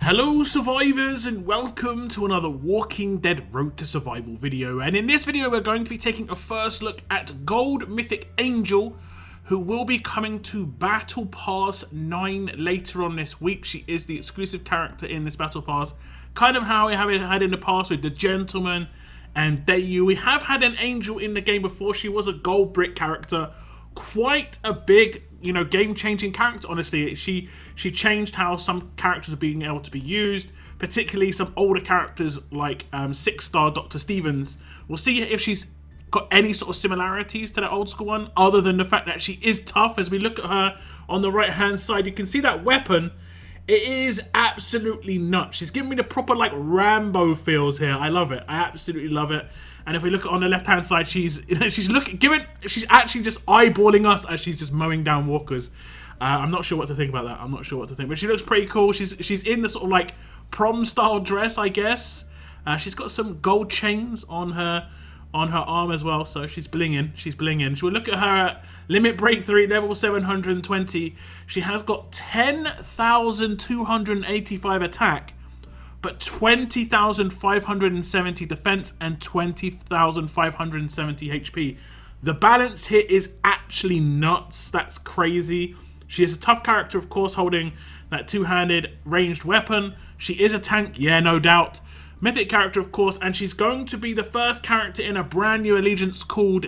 Hello survivors and welcome to another Walking Dead Road to Survival video, and in this video we're going to be taking a first look at Gold Mythic Angel, who will be coming to Battle Pass 9 later on this week. She is the exclusive character in this Battle Pass, kind of how we have it had in the past with the Gentleman and Dayu. We have had an Angel in the game before. She was a gold brick character, quite a big, game-changing character. Honestly, she changed how some characters are being able to be used, particularly some older characters like 6-star Dr. Stevens. We'll see if she's got any sort of similarities to that old school one, other than the fact that she is tough. As we look at her on the right-hand side, you can see that weapon. It is absolutely nuts. She's giving me the proper like Rambo feels here. I love it. I absolutely love it. And if we look on the left-hand side, she's actually just eyeballing us as she's just mowing down walkers. I'm not sure what to think about that. I'm not sure what to think, but she looks pretty cool. She's in the sort of like prom-style dress, I guess. She's got some gold chains on her arm as well, so she's blinging. She's blinging. Should we look at her at limit break 3, level 720? She has got 10,285 attack, but 20,570 defense and 20,570 HP. The balance here is actually nuts. That's crazy. She is a tough character, of course, holding that two-handed ranged weapon. She is a tank, yeah, no doubt. Mythic character, of course, and she's going to be the first character in a brand new allegiance called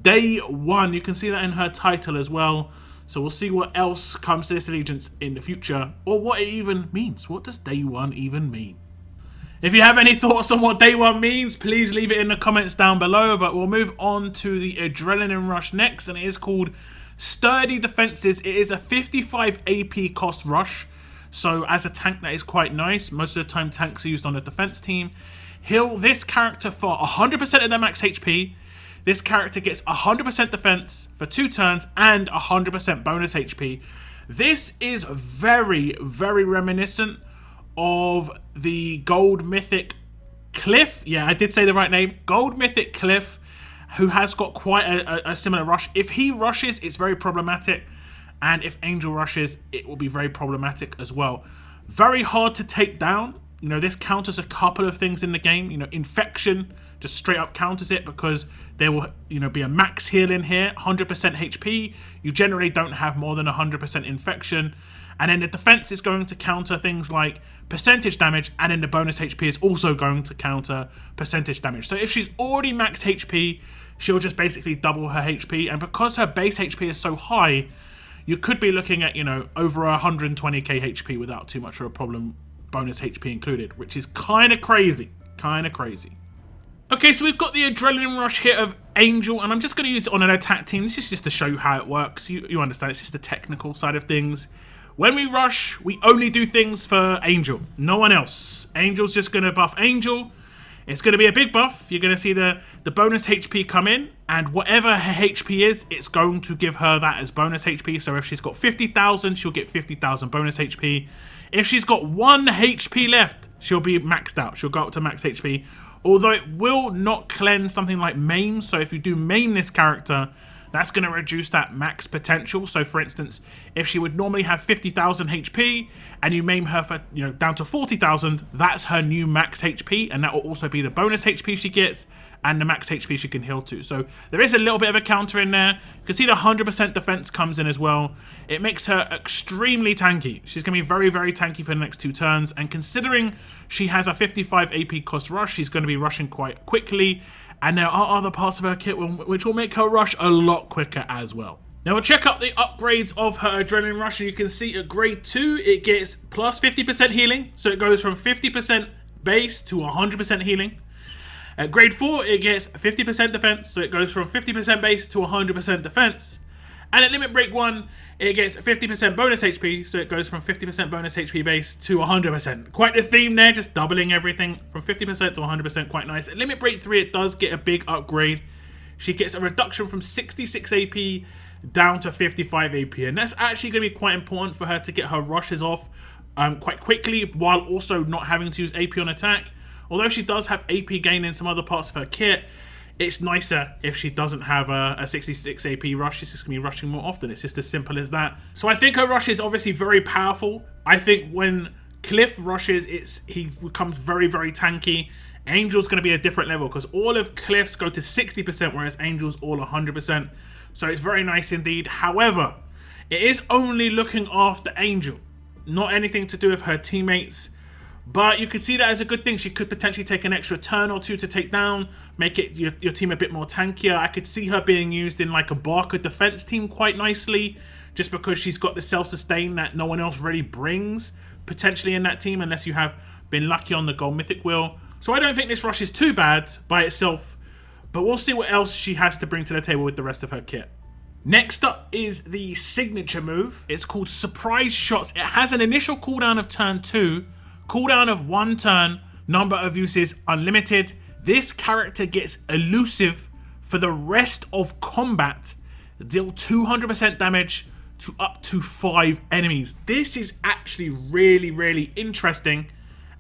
Day 1. You can see that in her title as well. So we'll see what else comes to this allegiance in the future, or what it even means. What does Day 1 even mean? If you have any thoughts on what Day 1 means, please leave it in the comments down below. But we'll move on to the Adrenaline Rush next, and it is called Sturdy Defenses. It is a 55 AP cost rush. So as a tank, that is quite nice. Most of the time tanks are used on a defense team. Heal this character for 100% of their max HP. This character gets 100% defense for 2 turns and 100% bonus HP. This is very, very reminiscent of the Gold Mythic Cliff. Yeah, I did say the right name. Gold Mythic Cliff, who has got quite a similar rush. If he rushes, it's very problematic. And if Angel rushes, it will be very problematic as well. Very hard to take down. This counters a couple of things in the game. Infection just straight up counters it because there will, be a max heal in here. 100% HP. You generally don't have more than 100% infection. And then the defense is going to counter things like percentage damage. And then the bonus HP is also going to counter percentage damage. So if she's already maxed HP, she'll just basically double her HP. And because her base HP is so high, you could be looking at, over 120k HP without too much of a problem, bonus HP included, which is kind of crazy. Okay, so we've got the Adrenaline Rush here of Angel, and I'm just going to use it on an attack team. This is just to show you how it works. You understand, it's just the technical side of things. When we rush, we only do things for Angel, no one else. Angel's just going to buff Angel. It's going to be a big buff. You're going to see the bonus HP come in, and whatever her HP is, it's going to give her that as bonus HP. So if she's got 50,000, she'll get 50,000 bonus HP. If she's got 1 HP left, she'll be maxed out. She'll go up to max HP. Although it will not cleanse something like maim. So if you do maim this character, that's going to reduce that max potential. So for instance, if she would normally have 50,000 HP and you maim her for, down to 40,000, that's her new max HP. And that will also be the bonus HP she gets and the max HP she can heal to. So there is a little bit of a counter in there. You can see the 100% defense comes in as well. It makes her extremely tanky. She's going to be very, very tanky for the next 2 turns. And considering she has a 55 AP cost rush, she's going to be rushing quite quickly. And there are other parts of her kit which will make her rush a lot quicker as well. Now we'll check out the upgrades of her Adrenaline Rush, and you can see at grade 2 it gets plus 50% healing. So it goes from 50% base to 100% healing. At grade 4 it gets 50% defense, so it goes from 50% base to 100% defense. And at limit break 1 it gets 50% bonus HP, so it goes from 50% bonus HP base to 100%. Quite the theme there, just doubling everything from 50% to 100%, quite nice. At limit break 3 it does get a big upgrade. She gets a reduction from 66 AP down to 55 AP, and that's actually going to be quite important for her to get her rushes off quite quickly while also not having to use AP on attack. Although she does have AP gain in some other parts of her kit, it's nicer if she doesn't have a 66 AP rush. She's just going to be rushing more often. It's just as simple as that. So I think her rush is obviously very powerful. I think when Cliff rushes, he becomes very, very tanky. Angel's going to be a different level because all of Cliff's go to 60%, whereas Angel's all 100%. So it's very nice indeed. However, it is only looking after Angel, not anything to do with her teammates. But you could see that as a good thing. She could potentially take an extra turn or two to take down, make it your team a bit more tankier. I could see her being used in like a Barker defense team quite nicely, just because she's got the self-sustain that no one else really brings, potentially in that team, unless you have been lucky on the Gold Mythic wheel. So I don't think this rush is too bad by itself, but we'll see what else she has to bring to the table with the rest of her kit. Next up is the signature move. It's called Surprise Shots. It has an initial cooldown of turn 2, cooldown of 1 turn, number of uses unlimited. This character gets elusive for the rest of combat. Deal 200% damage to up to 5 enemies. This is actually really, really interesting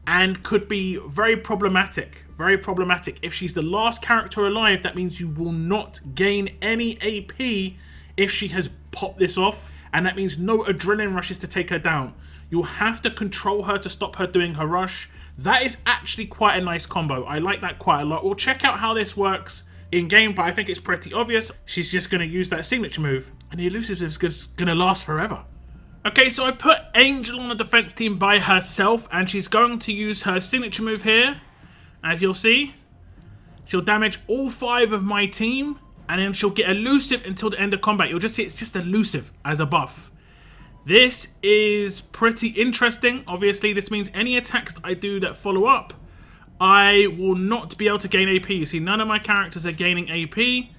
and could be very problematic. Very problematic. If she's the last character alive, that means you will not gain any AP if she has popped this off, and that means no adrenaline rushes to take her down. You'll have to control her to stop her doing her rush. That is actually quite a nice combo. I like that quite a lot. We'll check out how this works in game, but I think it's pretty obvious. She's just going to use that signature move, and the elusive is going to last forever. Okay, so I put Angel on the defense team by herself, and she's going to use her signature move here. As you'll see, she'll damage all 5 of my team, and then she'll get elusive until the end of combat. You'll just see it's just elusive as a buff. This is pretty interesting. Obviously, this means any attacks that I do that follow up, I will not be able to gain AP. You see, none of my characters are gaining AP,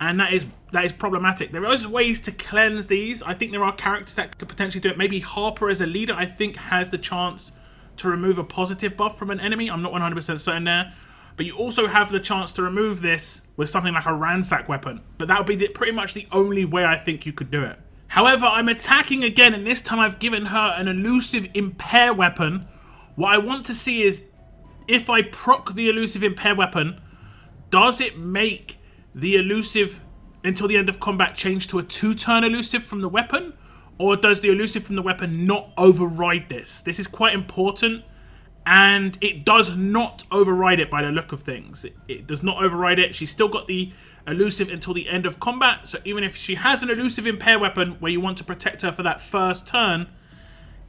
and that is problematic. There are ways to cleanse these. I think there are characters that could potentially do it. Maybe Harper as a leader, I think, has the chance to remove a positive buff from an enemy. I'm not 100% certain there. But you also have the chance to remove this with something like a ransack weapon. But that would be pretty much the only way I think you could do it. However, I'm attacking again, and this time I've given her an elusive impair weapon. What I want to see is, if I proc the elusive impair weapon, does it make the elusive until the end of combat change to a 2-turn elusive from the weapon? Or does the elusive from the weapon not override this? This is quite important, and it does not override it by the look of things. It does not override it. She's still got the elusive until the end of combat, so even if she has an elusive impair weapon where you want to protect her for that first turn,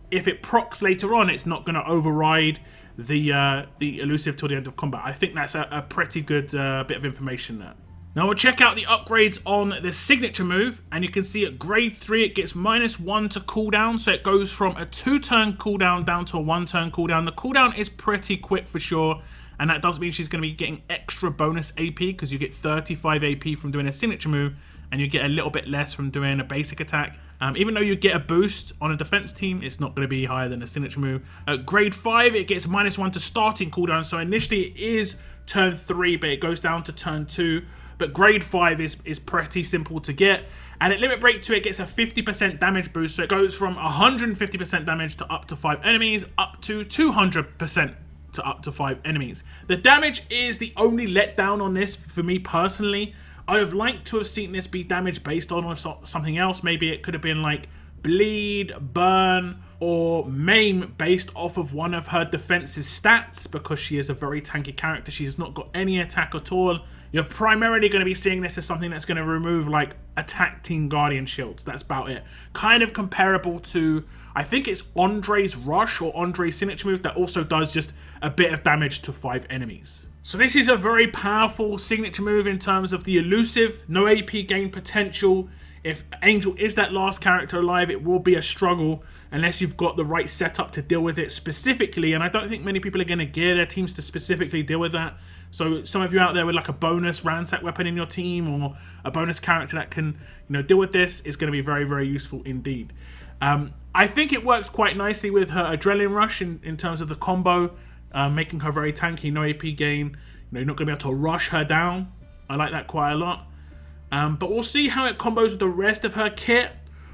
if it procs later on, it's not going to override the elusive till the end of combat. I think that's a pretty good bit of information there. Now we'll check out the upgrades on the signature move, and you can see at grade 3 it gets -1 to cooldown, so it goes from a 2-turn cooldown down to a 1-turn cooldown. The cooldown is pretty quick for sure, and that does mean she's going to be getting extra bonus AP because you get 35 AP from doing a signature move, and you get a little bit less from doing a basic attack. Even though you get a boost on a defense team, it's not going to be higher than a signature move. At grade 5 it gets -1 to starting cooldown, so initially it is turn 3, but it goes down to turn 2. But grade 5 is pretty simple to get. And at limit break 2, it gets a 50% damage boost. So it goes from 150% damage to up to 5 enemies, up to 200% to up to 5 enemies. The damage is the only letdown on this for me personally. I would have liked to have seen this be damage based on something else. Maybe it could have been like bleed, burn, or maim based off of one of her defensive stats, because she is a very tanky character. She's not got any attack at all. You're primarily going to be seeing this as something that's going to remove like attack team guardian shields. That's about it. Kind of comparable to, I think it's Andre's rush or Andre's signature move that also does just a bit of damage to 5 enemies. So this is a very powerful signature move in terms of the elusive, no AP gain potential. If Angel is that last character alive, it will be a struggle unless you've got the right setup to deal with it specifically. And I don't think many people are going to gear their teams to specifically deal with that. So some of you out there with like a bonus ransack weapon in your team, or a bonus character that can, deal with this, is going to be very, very useful indeed. I think it works quite nicely with her adrenaline rush in terms of the combo, making her very tanky, no AP gain. You're not going to be able to rush her down. I like that quite a lot. But we'll see how it combos with the rest of her kit,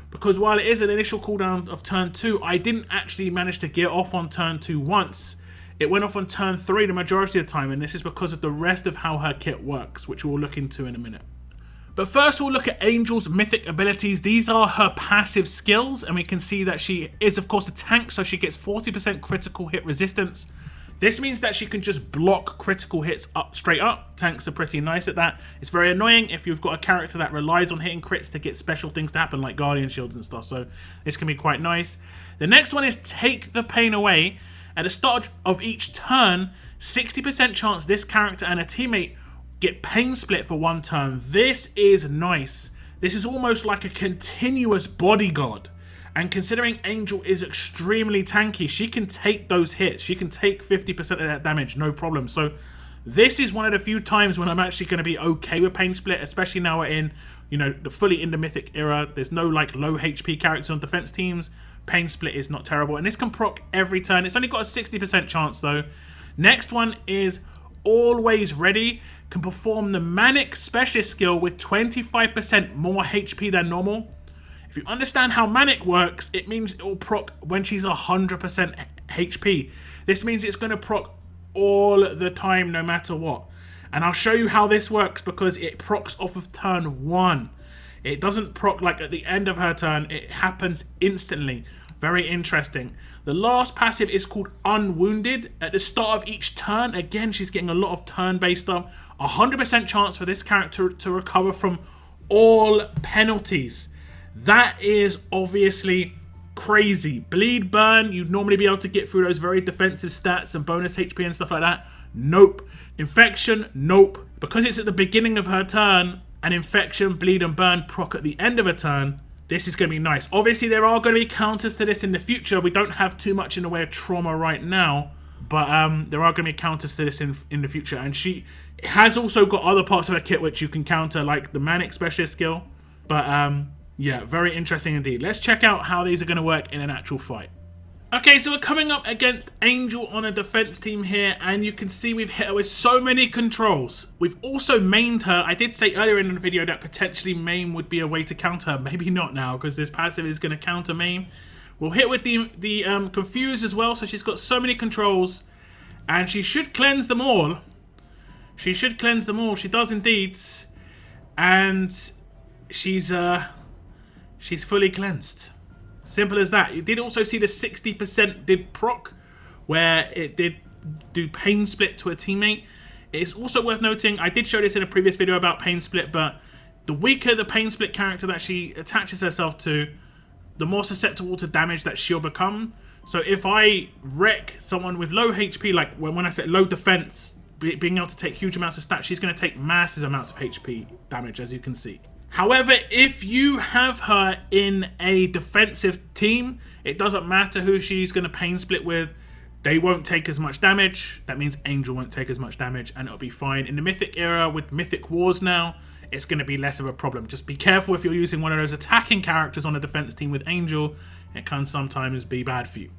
because while it is an initial cooldown of turn 2, I didn't actually manage to get off on turn 2 once. It went off on turn 3 the majority of the time, and this is because of the rest of how her kit works, which we'll look into in a minute. But first we'll look at Angel's mythic abilities. These are her passive skills, and we can see that she is of course a tank, so she gets 40% critical hit resistance. This means that she can just block critical hits up straight up. Tanks are pretty nice at that. It's very annoying if you've got a character that relies on hitting crits to get special things to happen, like Guardian Shields and stuff, so this can be quite nice. The next one is Take the Pain Away. At the start of each turn, 60% chance this character and a teammate get pain split for 1 turn. This is nice. This is almost like a continuous bodyguard. And considering Angel is extremely tanky, she can take those hits. She can take 50% of that damage, no problem. So this is one of the few times when I'm actually going to be okay with pain split, especially now we're in, you know, the fully in the mythic era. There's no like low HP characters on defense teams. Pain split is not terrible. And this can proc every turn. It's only got a 60% chance though. Next one is Always Ready. Can perform the Manic Specialist skill with 25% more HP than normal. If you understand how Manic works, it means it will proc when she's 100% HP. This means it's going to proc all the time, no matter what. And I'll show you how this works because it procs off of turn 1. It doesn't proc like at the end of her turn. It happens instantly. Very interesting. The last passive is called Unwounded. At the start of each turn, again, she's getting a lot of turn-based stuff. 100% chance for this character to recover from all penalties. That is obviously crazy. Bleed, burn, you'd normally be able to get through those very defensive stats and bonus HP and stuff like that. Nope. Infection, nope. Because it's at the beginning of her turn, and infection, bleed and burn proc at the end of a turn, this is going to be nice. Obviously, there are going to be counters to this in the future. We don't have too much in the way of trauma right now, but there are going to be counters to this in the future. And she has also got other parts of her kit which you can counter, like the Manic Specialist skill. But yeah, very interesting indeed. Let's check out how these are going to work in an actual fight. Okay, so we're coming up against Angel on a defense team here, and you can see we've hit her with so many controls. We've also mained her. I did say earlier in the video that potentially maim would be a way to counter her. Maybe not now, because this passive is going to counter maim. We'll hit with the Confuse as well, so she's got so many controls, and she should cleanse them all. She should cleanse them all. She does indeed. And she's fully cleansed. Simple as that. You did also see the 60% did proc, where it did do pain split to a teammate. It's also worth noting, I did show this in a previous video about pain split, but the weaker the pain split character that she attaches herself to, the more susceptible to damage that she'll become. So if I wreck someone with low HP, like when I said low defense, being able to take huge amounts of stats, she's going to take massive amounts of HP damage, as you can see. However, if you have her in a defensive team, it doesn't matter who she's going to pain split with. They won't take as much damage. That means Angel won't take as much damage, and it'll be fine. In the Mythic era, with Mythic Wars now, it's going to be less of a problem. Just be careful if you're using one of those attacking characters on a defense team with Angel. It can sometimes be bad for you.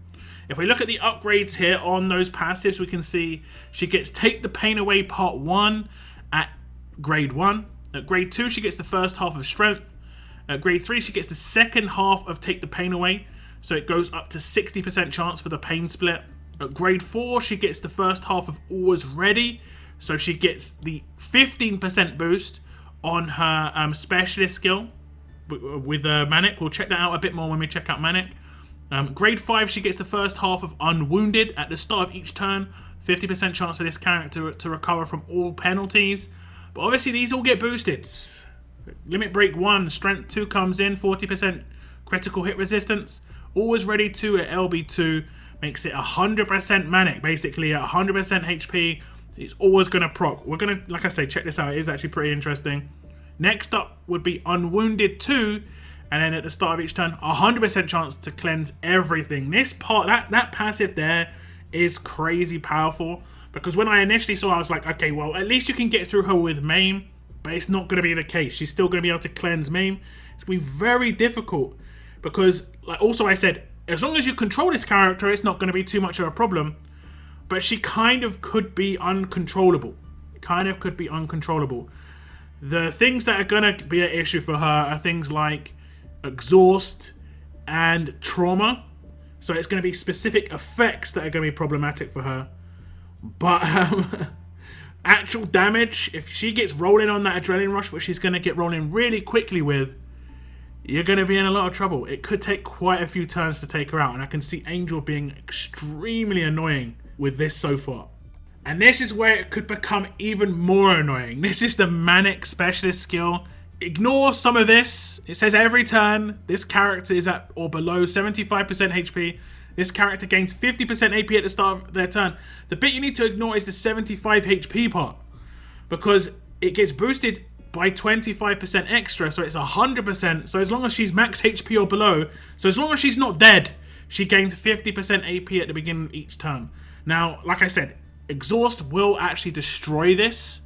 If we look at the upgrades here on those passives, we can see she gets Take the Pain Away Part 1 at grade 1. At grade 2, she gets the first half of Strength. At grade 3, she gets the second half of Take the Pain Away. So it goes up to 60% chance for the pain split. At grade 4, she gets the first half of Always Ready. So she gets the 15% boost on her specialist skill with Manic. We'll check that out a bit more when we check out Manic. Grade 5, she gets the first half of Unwounded. At the start of each turn, 50% chance for this character to recover from all penalties. But obviously these all get boosted. Limit Break 1, Strength 2 comes in, 40% critical hit resistance. Always Ready 2 at LB2 makes it 100% Manic, basically at 100% HP. It's always going to proc. We're going to, like I say, check this out. It is actually pretty interesting. Next up would be Unwounded 2, and then at the start of each turn, 100% chance to cleanse everything. This part, that passive there is crazy powerful. Because when I initially saw, I was like, okay, well, at least you can get through her with maim, but it's not going to be the case. She's still going to be able to cleanse maim. It's going to be very difficult because, like, also I said, as long as you control this character, it's not going to be too much of a problem. But she kind of could be uncontrollable. The things that are going to be an issue for her are things like exhaust and trauma. So it's going to be specific effects that are going to be problematic for her. But actual damage, if she gets rolling on that adrenaline rush, which she's going to get rolling really quickly with, you're going to be in a lot of trouble. It could take quite a few turns to take her out, and I can see Angel being extremely annoying with this so far. And this is where it could become even more annoying. This is the Manic Specialist skill. Ignore some of this. It says every turn, this character is at or below 75% HP. This character gains 50% AP at the start of their turn. The bit you need to ignore is the 75 HP part, because it gets boosted by 25% extra, so it's 100%. So as long as she's max HP or below, so as long as she's not dead, she gains 50% AP at the beginning of each turn. Now, like I said, Exhaust will actually destroy this,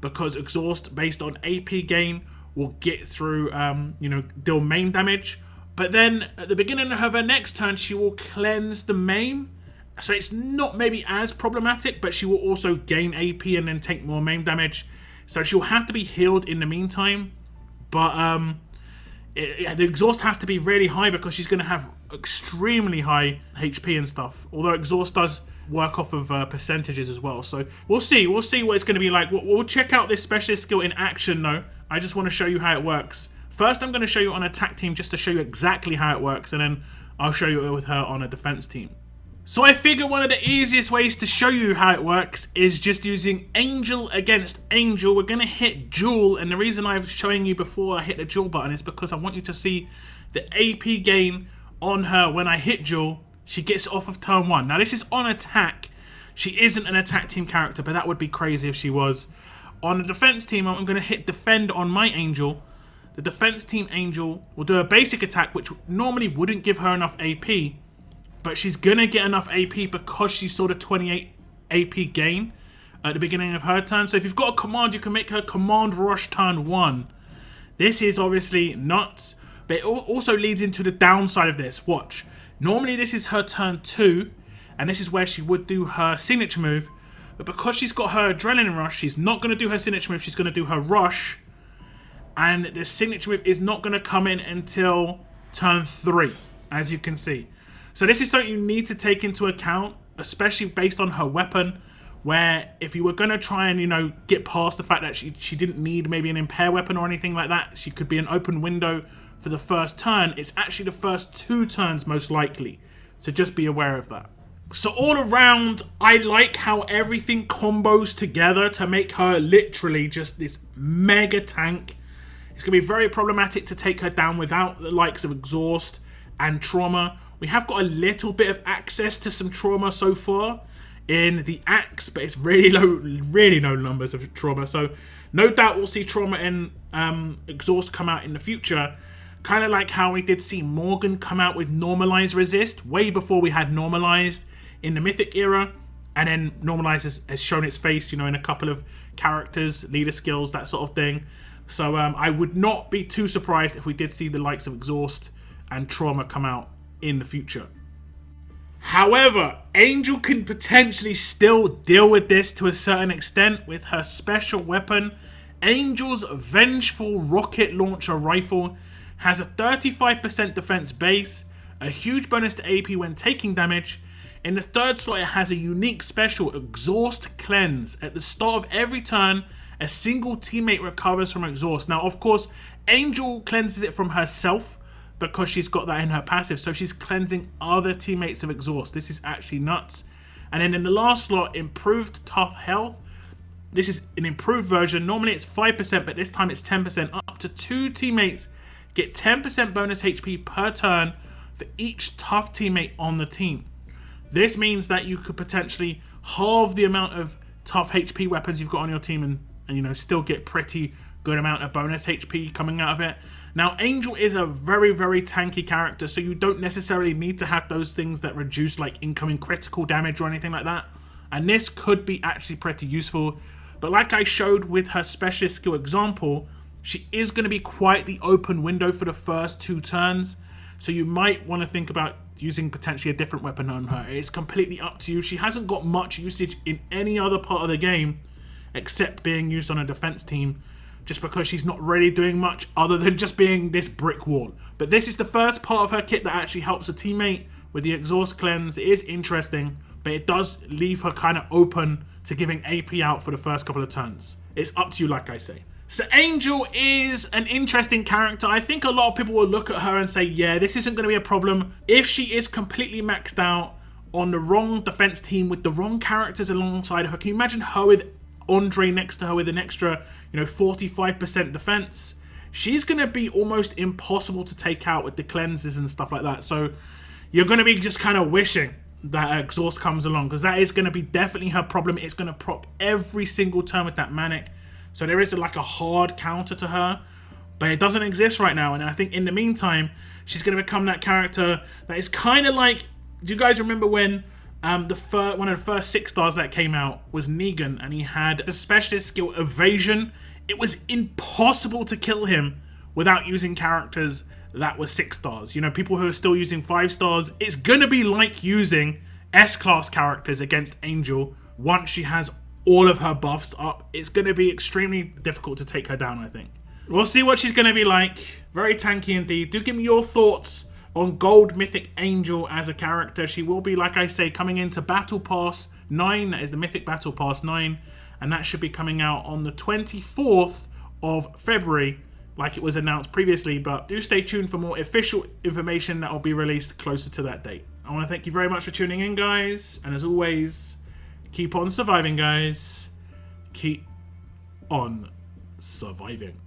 because Exhaust based on AP gain will get through, deal main damage. But then at the beginning of her next turn, she will cleanse the main. So it's not maybe as problematic, but she will also gain AP and then take more main damage. So she'll have to be healed in the meantime. But the exhaust has to be really high, because she's going to have extremely high HP and stuff. Although exhaust does work off of percentages as well. So we'll see what it's going to be like. We'll check out this specialist skill in action though. I just want to show you how it works. First, I'm going to show you on attack team just to show you exactly how it works, and then I'll show you with her on a defense team. So I figure one of the easiest ways to show you how it works is just using Angel against Angel. We're going to hit Jewel, and the reason I'm showing you before I hit the Jewel button is because I want you to see the AP gain on her when I hit Jewel. She gets off of turn 1. Now this is on attack. She isn't an attack team character, but that would be crazy if she was. On the defense team, I'm going to hit defend on my Angel. The defense team Angel will do a basic attack, which normally wouldn't give her enough AP, but she's going to get enough AP because she saw the 28 AP gain at the beginning of her turn. So if you've got a command, you can make her command rush turn 1. This is obviously nuts, but it also leads into the downside of this. Watch. Normally this is her turn 2, and this is where she would do her signature move, but because she's got her adrenaline rush, she's not going to do her signature move, she's going to do her rush, and the signature move is not going to come in until turn 3, as you can see. So this is something you need to take into account, especially based on her weapon, where if you were going to try and, get past the fact that she didn't need maybe an impair weapon or anything like that, she could be an open window for the first turn. It's actually the first 2 turns most likely. So just be aware of that. So all around, I like how everything combos together to make her literally just this mega tank. It's going to be very problematic to take her down without the likes of Exhaust and Trauma. We have got a little bit of access to some Trauma so far in the Axe, but it's really low numbers of Trauma. So no doubt we'll see Trauma and Exhaust come out in the future. Kind of like how we did see Morgan come out with Normalized Resist way before we had Normalized in the Mythic era. And then Normalized has shown its face, in a couple of characters, leader skills, that sort of thing. So I would not be too surprised if we did see the likes of Exhaust and Trauma come out in the future. However, Angel can potentially still deal with this to a certain extent with her special weapon. Angel's Vengeful Rocket Launcher Rifle has a 35% defense base, a huge bonus to AP when taking damage. In the third slot, it has a unique special, Exhaust Cleanse. At the start of every turn, a single teammate recovers from Exhaust. Now, of course, Angel cleanses it from herself because she's got that in her passive, so she's cleansing other teammates of Exhaust. This is actually nuts. And then in the last slot, Improved Tough Health. This is an improved version. Normally it's 5%, but this time it's 10%. Up to 2 teammates get 10% bonus HP per turn for each tough teammate on the team. This means that you could potentially halve the amount of tough HP weapons you've got on your team and still get pretty good amount of bonus HP coming out of it. Now, Angel is a very, very tanky character, so you don't necessarily need to have those things that reduce like incoming critical damage or anything like that. And this could be actually pretty useful. But like I showed with her specialist skill example, she is going to be quite the open window for the first 2 turns. So you might want to think about using potentially a different weapon on her. It's completely up to you. She hasn't got much usage in any other part of the game except being used on a defense team, just because she's not really doing much other than just being this brick wall. But this is the first part of her kit that actually helps a teammate with the Exhaust Cleanse. It is interesting, but it does leave her kind of open to giving AP out for the first couple of turns. It's up to you, like I say. So Angel is an interesting character. I think a lot of people will look at her and say, yeah, this isn't going to be a problem. If she is completely maxed out on the wrong defense team with the wrong characters alongside her, can you imagine her with Andre next to her with an extra, 45% defense? She's going to be almost impossible to take out with the cleanses and stuff like that. So you're going to be just kind of wishing that exhaust comes along, because that is going to be definitely her problem. It's going to proc every single turn with that manic. So there is like a hard counter to her, but it doesn't exist right now. And I think in the meantime, she's going to become that character that is kind of like, do you guys remember when one of the first 6-stars that came out was Negan, and he had the specialist skill Evasion? It was impossible to kill him without using characters that were 6-stars. People who are still using 5-stars, it's going to be like using S-class characters against Angel once she has all of her buffs up. It's going to be extremely difficult to take her down, I think. We'll see what she's going to be like. Very tanky indeed. Do give me your thoughts on Gold Mythic Angel as a character. She will be, like I say, coming into Battle Pass 9. That is the Mythic Battle Pass 9. And that should be coming out on the 24th of February, like it was announced previously. But do stay tuned for more official information that will be released closer to that date. I want to thank you very much for tuning in, guys. And as always, keep on surviving, guys. Keep on surviving.